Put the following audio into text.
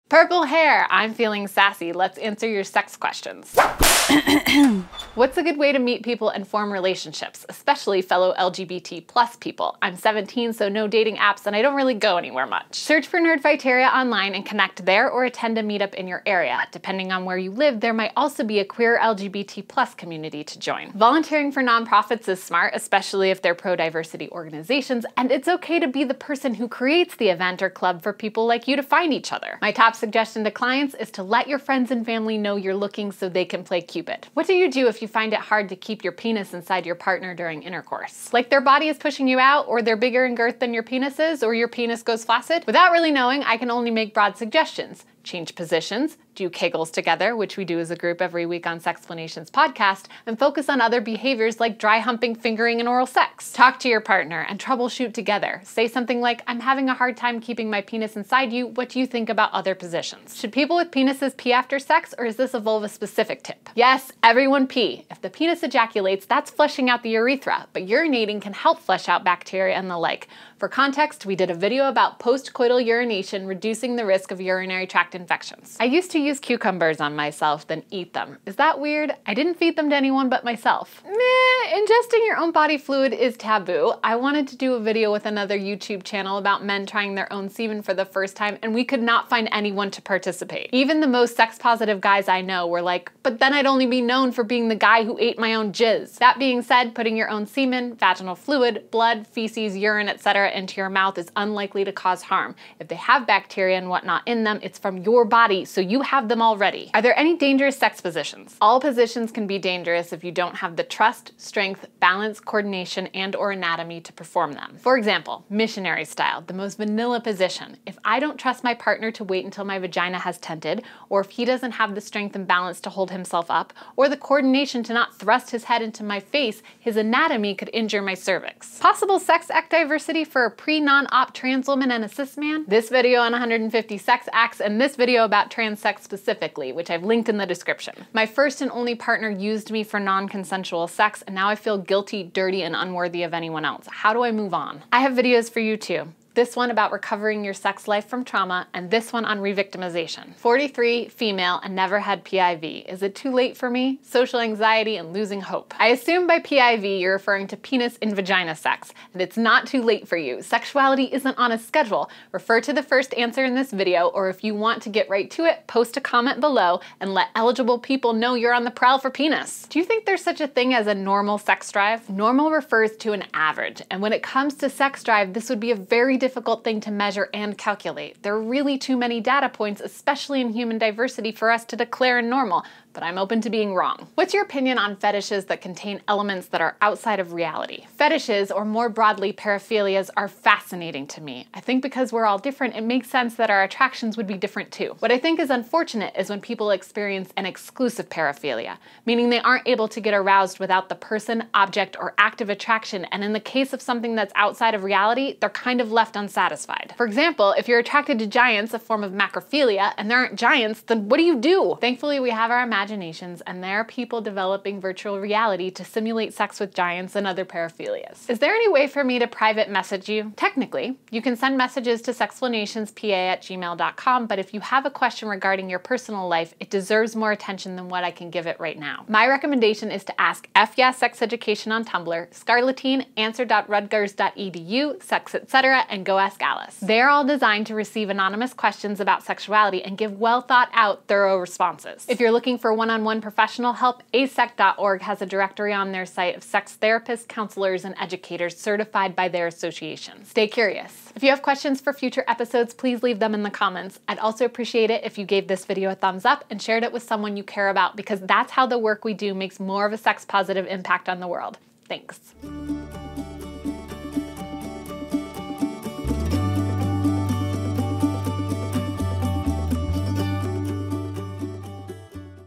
Purple hair, I'm feeling sassy. Let's answer your sex questions. What's a good way to meet people and form relationships, especially fellow LGBT+ people? I'm 17, so no dating apps, and I don't really go anywhere much. Search for Nerdfighteria online and connect there or attend a meetup in your area. Depending on where you live, there might also be a queer LGBT+ community to join. Volunteering for nonprofits is smart, especially if they're pro-diversity organizations, and it's okay to be the person who creates the event or club for people like you to find each other. My top suggestion to clients is to let your friends and family know you're looking so they can play Cupid. What do you do if you find it hard to keep your penis inside your partner during intercourse? Like their body is pushing you out, or they're bigger in girth than your penis is, or your penis goes flaccid? Without really knowing, I can only make broad suggestions. Change positions, do Kegels together, which we do as a group every week on Sexplanations podcast, and focus on other behaviors like dry humping, fingering, and oral sex. Talk to your partner and troubleshoot together. Say something like, I'm having a hard time keeping my penis inside you. What do you think about other positions? Should people with penises pee after sex, or is this a vulva-specific tip? Yes, everyone pee. If the penis ejaculates, that's flushing out the urethra, but urinating can help flush out bacteria and the like. For context, we did a video about postcoital urination reducing the risk of urinary tract infections. I used to use cucumbers on myself, then eat them. Is that weird? I didn't feed them to anyone but myself. Ingesting your own body fluid is taboo. I wanted to do a video with another YouTube channel about men trying their own semen for the first time, and we could not find anyone to participate. Even the most sex-positive guys I know were like, but then I'd only be known for being the guy who ate my own jizz. That being said, putting your own semen, vaginal fluid, blood, feces, urine, etc. into your mouth is unlikely to cause harm. If they have bacteria and whatnot in them, it's from your body, so you have them already. Are there any dangerous sex positions? All positions can be dangerous if you don't have the trust, strength, balance, coordination, and/or anatomy to perform them. For example, missionary style, the most vanilla position. If I don't trust my partner to wait until my vagina has tented, or if he doesn't have the strength and balance to hold himself up, or the coordination to not thrust his head into my face, his anatomy could injure my cervix. Possible sex act diversity for a pre-non-op trans woman and a cis man? This video on 150 sex acts, and this video about trans sex specifically, which I've linked in the description. My first and only partner used me for non-consensual sex, and now I feel guilty, dirty, and unworthy of anyone else. How do I move on? I have videos for you too. This one about recovering your sex life from trauma, and this one on revictimization. 43, female, and never had PIV. Is it too late for me? Social anxiety and losing hope. I assume by PIV you're referring to penis in vagina sex, and it's not too late for you. Sexuality isn't on a schedule. Refer to the first answer in this video, or if you want to get right to it, post a comment below and let eligible people know you're on the prowl for penis. Do you think there's such a thing as a normal sex drive? Normal refers to an average, and when it comes to sex drive, this would be a very difficult thing to measure and calculate. There are really too many data points, especially in human diversity, for us to declare normal, but I'm open to being wrong. What's your opinion on fetishes that contain elements that are outside of reality? Fetishes, or more broadly paraphilias, are fascinating to me. I think because we're all different, it makes sense that our attractions would be different too. What I think is unfortunate is when people experience an exclusive paraphilia, meaning they aren't able to get aroused without the person, object, or act of attraction, and in the case of something that's outside of reality, they're kind of left unsatisfied. For example, if you're attracted to giants, a form of macrophilia, and there aren't giants, then what do you do? Thankfully, we have our imaginations, and there are people developing virtual reality to simulate sex with giants and other paraphilias. Is there any way for me to private message you? Technically, you can send messages to sexplanationspa@gmail.com, but if you have a question regarding your personal life, it deserves more attention than what I can give it right now. My recommendation is to ask effyeahsexeducation on Tumblr, scarleteen, answer.rutgers.edu, sexetc, and goaskalice. They're all designed to receive anonymous questions about sexuality and give well thought out, thorough responses. If you're looking for one-on-one professional help, asec.org has a directory on their site of sex therapists, counselors, and educators certified by their association. Stay curious. If you have questions for future episodes, please leave them in the comments. I'd also appreciate it if you gave this video a thumbs up and shared it with someone you care about, because that's how the work we do makes more of a sex-positive impact on the world. Thanks.